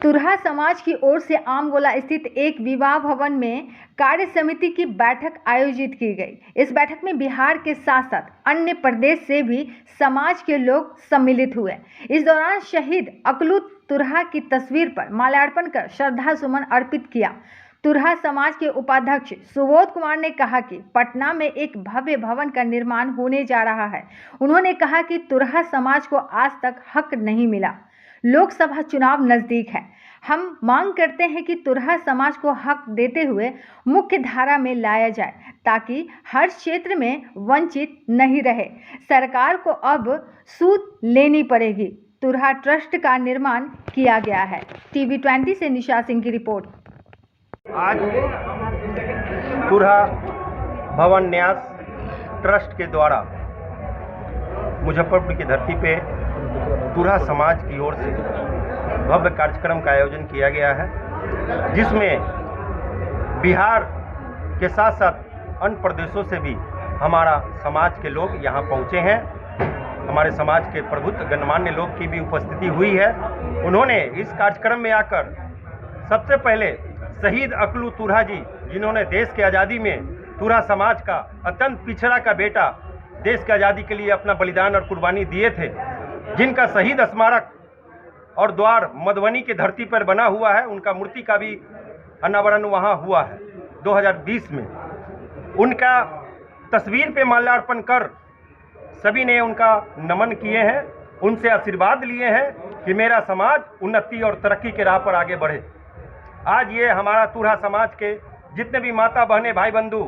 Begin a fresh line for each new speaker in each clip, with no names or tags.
तुरहा समाज की ओर से आमगोला स्थित एक विवाह भवन में कार्य समिति की बैठक आयोजित की गई। इस बैठक में बिहार के साथ साथ अन्य प्रदेश से भी समाज के लोग सम्मिलित हुए। इस दौरान शहीद अकलू तुरहा की तस्वीर पर माल्यार्पण कर श्रद्धा सुमन अर्पित किया। तुरहा समाज के उपाध्यक्ष सुबोध कुमार ने कहा कि पटना में एक भव्य भवन का निर्माण होने जा रहा है। उन्होंने कहा कि तुरहा समाज को आज तक हक नहीं मिला। लोकसभा चुनाव नजदीक है। हम मांग करते हैं कि तुरहा समाज को हक देते हुए मुख्य धारा में लाया जाए ताकि हर क्षेत्र में वंचित नहीं रहे। सरकार को अब सूद लेनी पड़ेगी। तुरहा ट्रस्ट का निर्माण किया गया है। टीवी 20 से निशा सिंह की रिपोर्ट।
आज तुरहा भवन न्यास ट्रस्ट के द्वारा मुजफ्फरपुर की धरती पे तुरहा समाज की ओर से भव्य कार्यक्रम का आयोजन किया गया है, जिसमें बिहार के साथ साथ अन्य प्रदेशों से भी हमारा समाज के लोग यहाँ पहुँचे हैं। हमारे समाज के प्रबुद्ध गणमान्य लोग की भी उपस्थिति हुई है। उन्होंने इस कार्यक्रम में आकर सबसे पहले शहीद अकलू तुरहा जी, जिन्होंने देश की आज़ादी में तुरहा समाज का अत्यंत पिछड़ा का बेटा देश की आज़ादी के लिए अपना बलिदान और कुर्बानी दिए थे, जिनका शहीद स्मारक और द्वार मधुबनी की धरती पर बना हुआ है, उनका मूर्ति का भी अनावरण वहाँ हुआ है 2020 में। उनका तस्वीर पे माल्यार्पण कर सभी ने उनका नमन किए हैं, उनसे आशीर्वाद लिए हैं कि मेरा समाज उन्नति और तरक्की के राह पर आगे बढ़े। आज ये हमारा तुरहा समाज के जितने भी माता बहनें भाई बंधु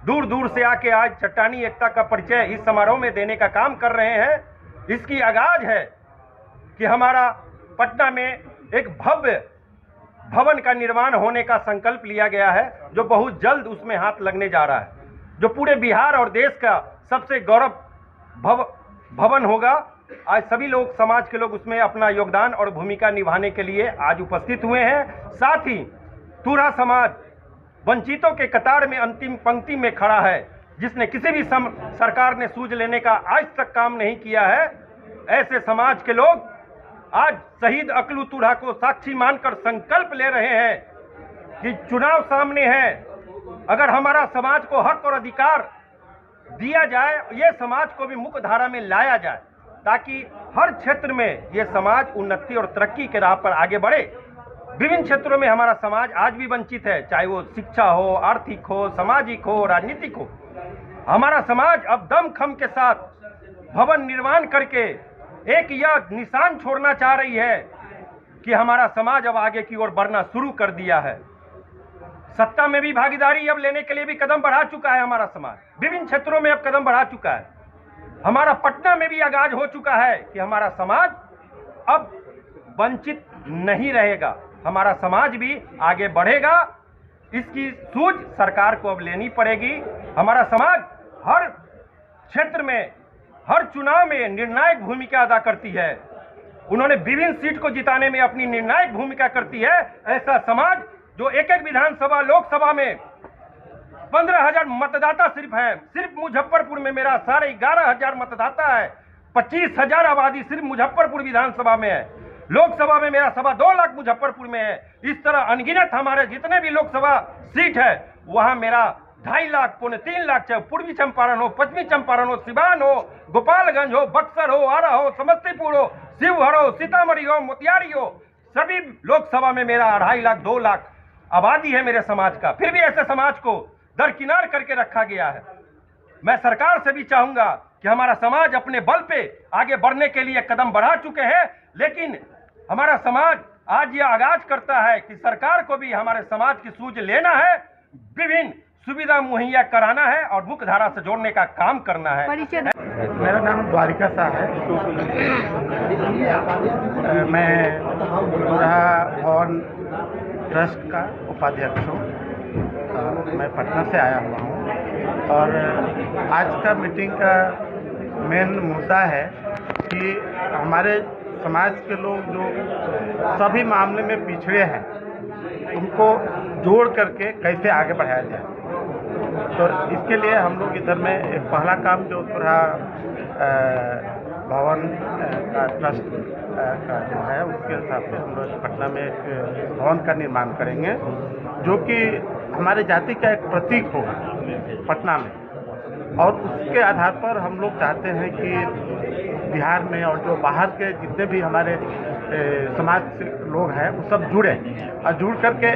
दूर दूर से आके आज चट्टानी एकता का परिचय इस समारोह में देने का काम कर रहे हैं। इसकी आगाज है कि हमारा पटना में एक भव्य भवन का निर्माण होने का संकल्प लिया गया है, जो बहुत जल्द उसमें हाथ लगने जा रहा है, जो पूरे बिहार और देश का सबसे गौरव भवन होगा। आज सभी लोग समाज के लोग उसमें अपना योगदान और भूमिका निभाने के लिए आज उपस्थित हुए हैं। साथ ही तुरहा समाज वंचितों के कतार में अंतिम पंक्ति में खड़ा है, जिसने किसी भी सरकार ने सूझ लेने का आज तक काम नहीं किया है। ऐसे समाज के लोग आज शहीद अकलू तुरहा को साक्षी मानकर संकल्प ले रहे हैं कि चुनाव सामने है, अगर हमारा समाज को हक और अधिकार दिया जाए, ये समाज को भी मुख्य धारा में लाया जाए ताकि हर क्षेत्र में ये समाज उन्नति और तरक्की के राह पर आगे बढ़े। विभिन्न क्षेत्रों में हमारा समाज आज भी वंचित है, चाहे वो शिक्षा हो, आर्थिक हो, सामाजिक हो, राजनीतिक हो। हमारा समाज अब दमखम के साथ भवन निर्माण करके एक यह निशान छोड़ना चाह रही है कि हमारा समाज अब आगे की ओर बढ़ना शुरू कर दिया है। सत्ता में भी भागीदारी अब लेने के लिए भी कदम बढ़ा चुका है हमारा समाज, विभिन्न क्षेत्रों में अब कदम बढ़ा चुका है। हमारा पटना में भी आगाज हो चुका है कि हमारा समाज अब वंचित नहीं रहेगा, हमारा समाज भी आगे बढ़ेगा। इसकी सूझ सरकार को अब लेनी पड़ेगी। हमारा समाज हर क्षेत्र में, हर चुनाव में निर्णायक भूमिका अदा करती है। उन्होंने विभिन्न सीट को जिताने में अपनी निर्णायक भूमिका करती है। ऐसा समाज जो एक एक विधानसभा लोकसभा में 15,000 मतदाता सिर्फ है, सिर्फ मुजफ्फरपुर में मेरा 11,500 मतदाता है, 25,000 आबादी सिर्फ मुजफ्फरपुर विधानसभा में है। लोकसभा में मेरा 2.25 लाख मुजफ्फरपुर में है। इस तरह अनगिनत हमारे जितने भी लोकसभा सीट है वहां मेरा 2.5 लाख, 3 लाख, चाहे पूर्वी चंपारण हो, पश्चिमी चंपारण हो, सिवान हो, गोपालगंज हो, बक्सर हो, आरा हो, समस्तीपुर हो, शिवहर हो, सीतामढ़ी हो, मोतिहारी हो, सभी लोकसभा में मेरा 2.5 लाख, 2 लाख आबादी है मेरे समाज का। फिर भी ऐसे समाज को दरकिनार करके रखा गया है। मैं सरकार से भी चाहूंगा कि हमारा समाज अपने बल पे आगे बढ़ने के लिए कदम बढ़ा चुके हैं, लेकिन हमारा समाज आज यह आगाज करता है कि सरकार को भी हमारे समाज की सूझ लेना है, विभिन्न सुविधा मुहैया कराना है और मुख्य धारा से जोड़ने का काम करना है।
मेरा नाम द्वारिका शाह है। मैं तुरहा भवन ट्रस्ट का उपाध्यक्ष हूँ। मैं पटना से आया हुआ हूँ और आज का मीटिंग का मेन मुद्दा है कि हमारे समाज के लोग जो सभी मामले में पिछड़े हैं, उनको जोड़ करके कैसे आगे बढ़ाया जाए। तो इसके लिए हम लोग इधर में एक पहला काम जो तुरहा भवन का ट्रस्ट का जो है उसके हिसाब से हम लोग पटना में एक भवन का निर्माण करेंगे जो कि हमारे जाति का एक प्रतीक होगा पटना में। और उसके आधार पर हम लोग चाहते हैं कि बिहार में और जो बाहर के जितने भी हमारे समाज से लोग हैं वो सब जुड़े और जुड़ करके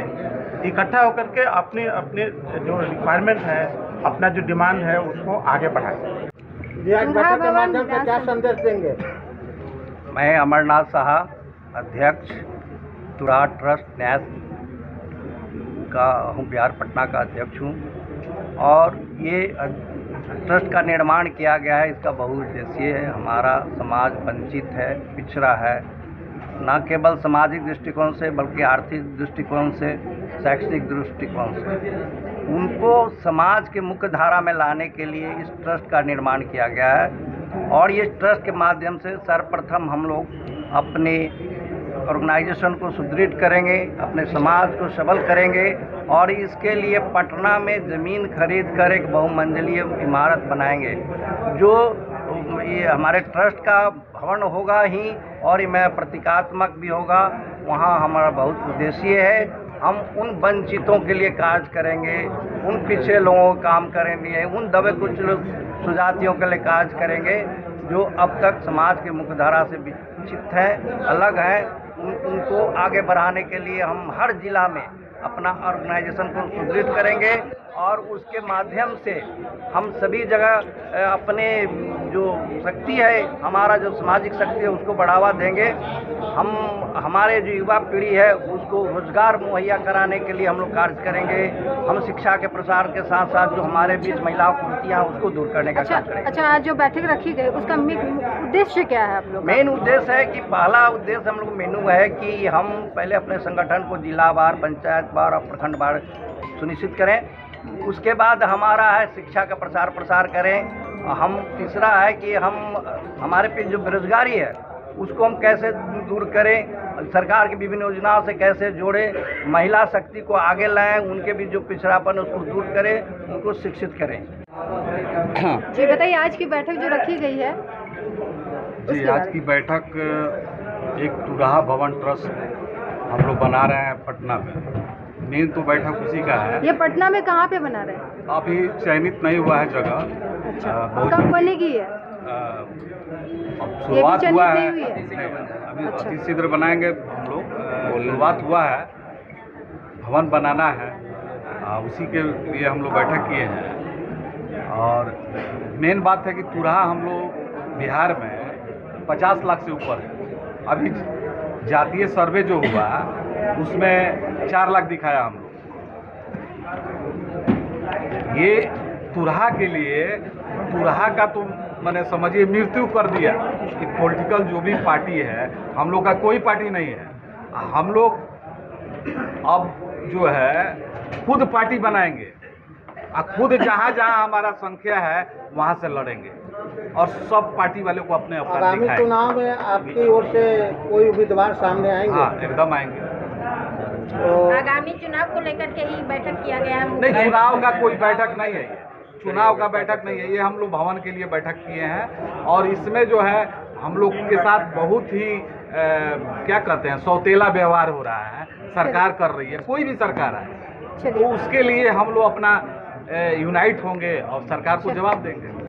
इकट्ठा होकर के अपने अपने जो रिक्वायरमेंट है, अपना जो डिमांड है उसको आगे बढ़ाएं।
बैठक के माध्यम से क्या
संदेश देंगे?
मैं अमरनाथ साहा, अध्यक्ष तुराहा ट्रस्ट न्यास का हूँ, बिहार पटना का अध्यक्ष हूँ। और ये ट्रस्ट का निर्माण किया गया है, इसका बहुउद्देशीय है। हमारा समाज वंचित है, पिछड़ा है, न केवल सामाजिक दृष्टिकोण से बल्कि आर्थिक दृष्टिकोण से, शैक्षणिक दृष्टिकोण से। उनको समाज के मुख्य धारा में लाने के लिए इस ट्रस्ट का निर्माण किया गया है। और ये ट्रस्ट के माध्यम से सर्वप्रथम हम लोग अपने ऑर्गेनाइजेशन को सुदृढ़ करेंगे, अपने समाज को सबल करेंगे और इसके लिए पटना में ज़मीन खरीद कर एक बहुमंजिलीय इमारत बनाएंगे जो ये हमारे ट्रस्ट का भवन होगा ही और ये प्रतीकात्मक भी होगा। वहाँ हमारा बहुत उद्देश्य है, हम उन वंचितों के लिए कार्य करेंगे, उन पिछड़े लोगों का काम करेंगे, उन दबे कुछ सुजातियों के लिए कार्य करेंगे जो अब तक समाज के मुख्यधारा से वंचित हैं, अलग हैं। उनको आगे बढ़ाने के लिए हम हर जिला में अपना ऑर्गेनाइजेशन को सुदृढ़ करेंगे और उसके माध्यम से हम सभी जगह अपने जो शक्ति है, हमारा जो सामाजिक शक्ति है उसको बढ़ावा देंगे। हम हमारे जो युवा पीढ़ी है उसको रोजगार मुहैया कराने के लिए हम लोग कार्य करेंगे। हम शिक्षा के प्रसार के साथ साथ जो हमारे बीच महिलाओं की कुरीतियाँ उसको दूर करने का काम करेंगे।
अच्छा, आज जो बैठक रखी गई उसका उद्देश्य क्या है आप लोग?
मेन उद्देश्य है कि पहला उद्देश्य हम लोग मेनू है कि हम पहले अपने संगठन को जिलावार, पंचायत वार और प्रखंड वार सुनिश्चित करें। उसके बाद हमारा है शिक्षा का प्रसार करें। हम तीसरा है कि हम हमारे पे जो बेरोजगारी है उसको हम कैसे दूर करें, सरकार की विभिन्न योजनाओं से कैसे जोड़ें, महिला शक्ति को आगे लाएं, उनके भी जो पिछड़ापन उसको दूर करें, उनको शिक्षित करें।
जी बताइए, आज की बैठक जो रखी गई है।
जी, आज की बैठक एक तुराहा भवन ट्रस्ट हम लोग बना रहे हैं पटना में। मेन तो बैठक उसी का है।
ये पटना में कहाँ पे बना रहे हैं?
अभी चयनित नहीं हुआ है जगह।
अच्छा, कब बनेगी है?
अब शुरुआत हुआ है, अभी
अच्छा।
अति शीघ्र बनाएंगे हम लोग। शुरुआत हुआ है, भवन बनाना है, उसी के लिए हम लोग बैठक किए हैं। और मेन बात है कि तुराहा हम लोग बिहार में 50 लाख से ऊपर है। अभी जातीय सर्वे जो हुआ उसमें 4 लाख दिखाया हम लोग। ये तुराहा के लिए, तुराहा का तो मैंने समझिए मृत्यु कर दिया कि पॉलिटिकल जो भी पार्टी है, हम लोग का कोई पार्टी नहीं है। हम लोग अब जो है खुद पार्टी बनाएंगे और खुद जहाँ जहाँ हमारा संख्या है वहाँ से लड़ेंगे और सब पार्टी वाले को अपने अपना
आगामी चुनाव में आपकी ओर से कोई उम्मीदवार सामने आएंगे?
हाँ, एकदम आएंगे।
तो
आगामी चुनाव को लेकर के ही बैठक किया गया है?
नहीं, चुनाव का कोई बैठक नहीं है, ये चुनाव का बैठक नहीं है, ये हम लोग भवन के लिए बैठक किए हैं। और इसमें जो है हम लोग के साथ बहुत ही क्या कहते हैं, सौतेला व्यवहार हो रहा है। सरकार कर रही है, कोई भी सरकार है, तो उसके लिए हम लोग अपना यूनाइट होंगे और सरकार को जवाब देंगे।